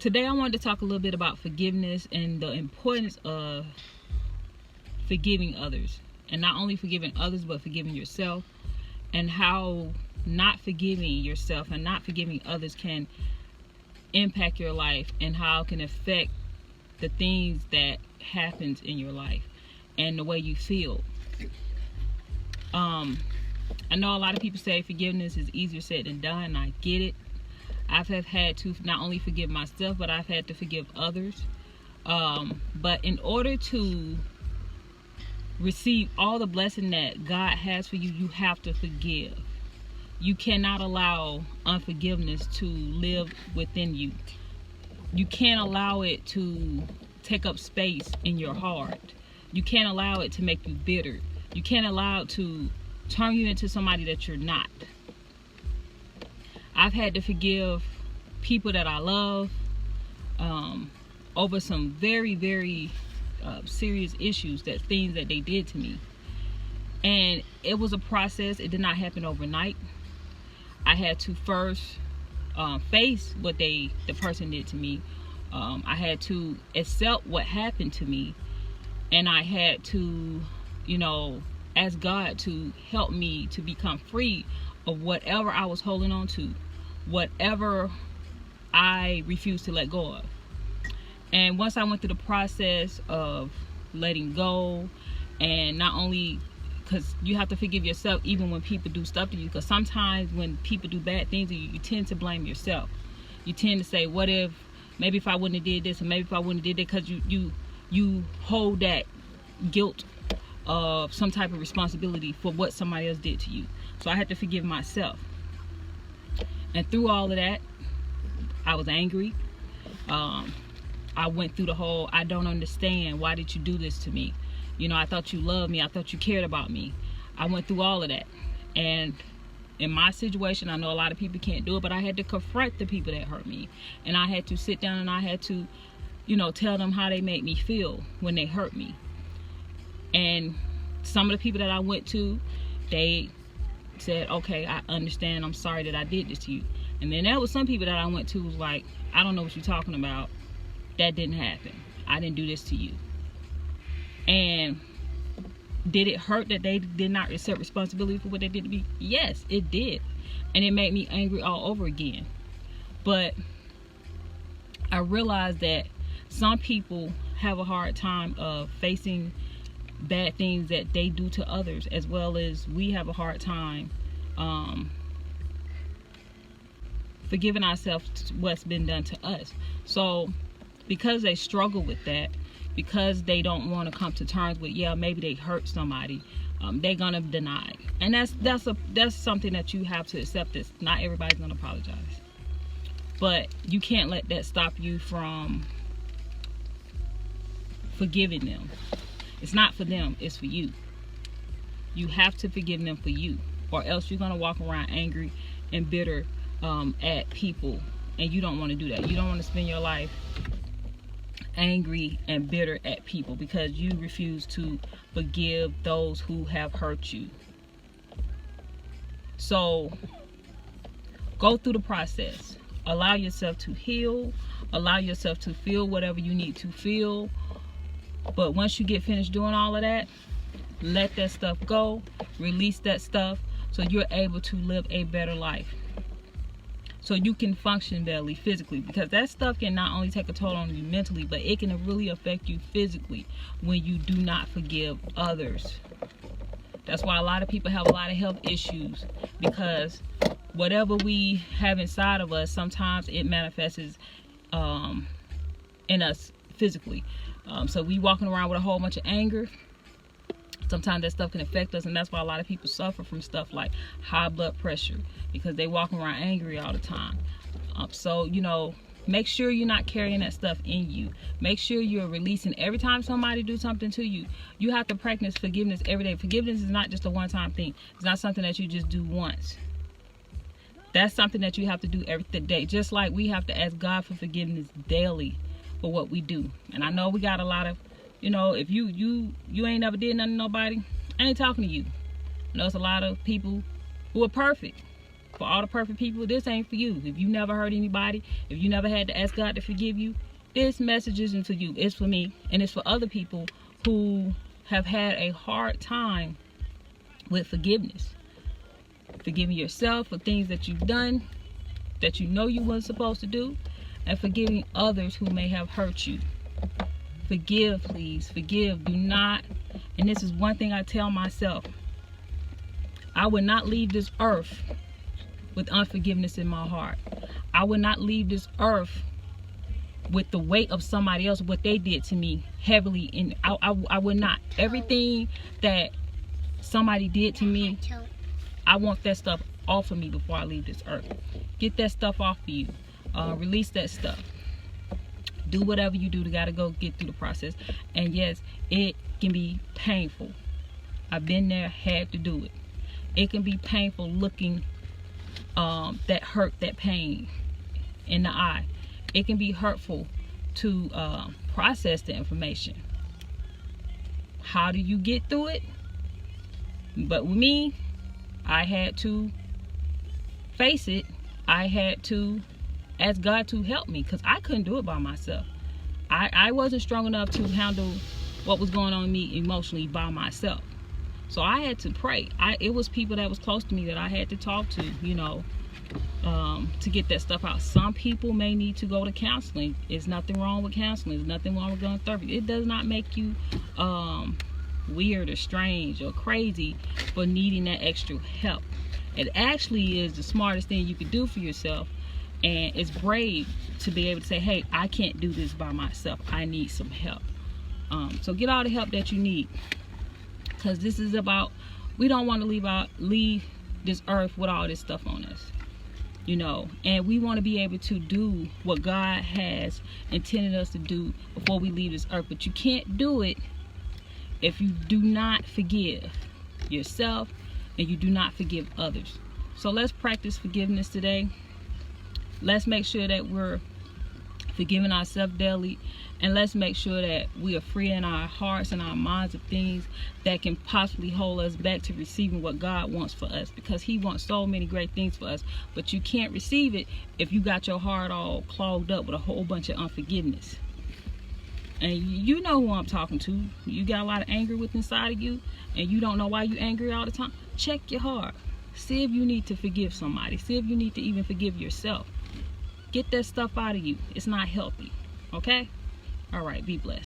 Today I wanted to talk a little bit about forgiveness and the importance of forgiving others. And not only forgiving others, but forgiving yourself. And how not forgiving yourself and not forgiving others can impact your life, and how it can affect the things that happens in your life and the way you feel. I know a lot of people say forgiveness is easier said than done, and I get it. I've had to not only forgive myself, but I've had to forgive others. But in order to receive all the blessing that God has for you, you have to forgive. You cannot allow unforgiveness to live within you. You can't allow it to take up space in your heart. You can't allow it to make you bitter. You can't allow it to turn you into somebody that you're not. I've had to forgive people that I love over some very, very serious issues, things that they did to me. And it was a process. It did not happen overnight. I had to first face what the person did to me. I had to accept what happened to me, and I had to, ask God to help me to become free of whatever I was holding on to, whatever I refused to let go of. And once I went through the process of letting go, and not only, because you have to forgive yourself even when people do stuff to you, because sometimes when people do bad things to you, you tend to blame yourself. You tend to say, what if, maybe if I wouldn't have did this, or maybe if I wouldn't have did that, because you hold that guilt of some type of responsibility for what somebody else did to you. So I had to forgive myself. And through all of that, I was angry. I went through the whole, I don't understand, why did you do this to me? I thought you loved me. I thought you cared about me. I went through all of that. And in my situation, I know a lot of people can't do it, but I had to confront the people that hurt me. And I had to sit down and I had to, tell them how they made me feel when they hurt me. And some of the people that I went to, they said, okay, I understand. I'm sorry that I did this to you. And then there was some people that I went to was like, I don't know what you're talking about. That didn't happen. I didn't do this to you. And did it hurt that they did not accept responsibility for what they did to me? Yes, it did. And it made me angry all over again. But I realized that some people have a hard time of facing bad things that they do to others, as well as we have a hard time forgiving ourselves what's been done to us. So because they struggle with that, because they don't want to come to terms with, yeah, maybe they hurt somebody, they're gonna deny. And that's something that you have to accept. This, not everybody's gonna apologize, but you can't let that stop you from forgiving them. It's not for them, it's for you. You have to forgive them for you, or else you're gonna walk around angry and bitter at people, and you don't want to do that. You don't want to spend your life angry and bitter at people because you refuse to forgive those who have hurt you. So go through the process. Allow yourself to heal. Allow yourself to feel whatever you need to feel. But once you get finished doing all of that, let that stuff go. Release that stuff so you're able to live a better life. So you can function better physically, because that stuff can not only take a toll on you mentally, but it can really affect you physically when you do not forgive others. That's why a lot of people have a lot of health issues, because whatever we have inside of us, sometimes it manifests in us physically. So we walking around with a whole bunch of anger. Sometimes that stuff can affect us, and that's why a lot of people suffer from stuff like high blood pressure, because they walking around angry all the time. So make sure you're not carrying that stuff in you. Make sure you're releasing. Every time somebody do something to you, you have to practice forgiveness every day. Forgiveness is not just a one-time thing. It's not something that you just do once. That's something that you have to do every day. Just like we have to ask God for forgiveness daily for what we do. And I know we got a lot of, if you ain't never did nothing to nobody, I ain't talking to you. I know it's a lot of people who are perfect. For all the perfect people, this ain't for you. If you never hurt anybody, if you never had to ask God to forgive you, this message isn't for you. It's for me, and it's for other people who have had a hard time with forgiveness. Forgiving yourself for things that you've done that you know you weren't supposed to do, and forgiving others who may have hurt you. Forgive, please. Forgive. Do not, and this is one thing I tell myself, I would not leave this earth with unforgiveness in my heart. I would not leave this earth with the weight of somebody else, what they did to me heavily. And I would not. Everything that somebody did to me, I want that stuff off of me before I leave this earth. Get that stuff off of you. Release that stuff. Do whatever you do to gotta go get through the process. And yes, it can be painful. I've been there, had to do it. It can be painful looking that hurt, that pain in the eye. It can be hurtful to process the information. How do you get through it? But with me, I had to face it. I had to ask God to help me, because I couldn't do it by myself. I wasn't strong enough to handle what was going on with me emotionally by myself. So I had to pray. It was people that was close to me that I had to talk to, you know, to get that stuff out. Some people may need to go to counseling. There's nothing wrong with counseling. There's nothing wrong with going to therapy. It does not make you weird or strange or crazy for needing that extra help. It actually is the smartest thing you could do for yourself, and it's brave to be able to say, hey, I can't do this by myself. I need some help. So get all the help that you need, because this is about, we don't want to leave this earth with all this stuff on us, you know, and we want to be able to do what God has intended us to do before we leave this earth. But you can't do it if you do not forgive yourself and you do not forgive others. So let's practice forgiveness today. Let's make sure that we're forgiving ourselves daily, and let's make sure that we are free in our hearts and our minds of things that can possibly hold us back to receiving what God wants for us, because He wants so many great things for us. But you can't receive it if you got your heart all clogged up with a whole bunch of unforgiveness. And you know who I'm talking to. You got a lot of anger within inside of you, and you don't know why you're angry all the time. Check your heart. See if you need to forgive somebody. See if you need to even forgive yourself. Get that stuff out of you. It's not healthy. Okay? All right. Be blessed.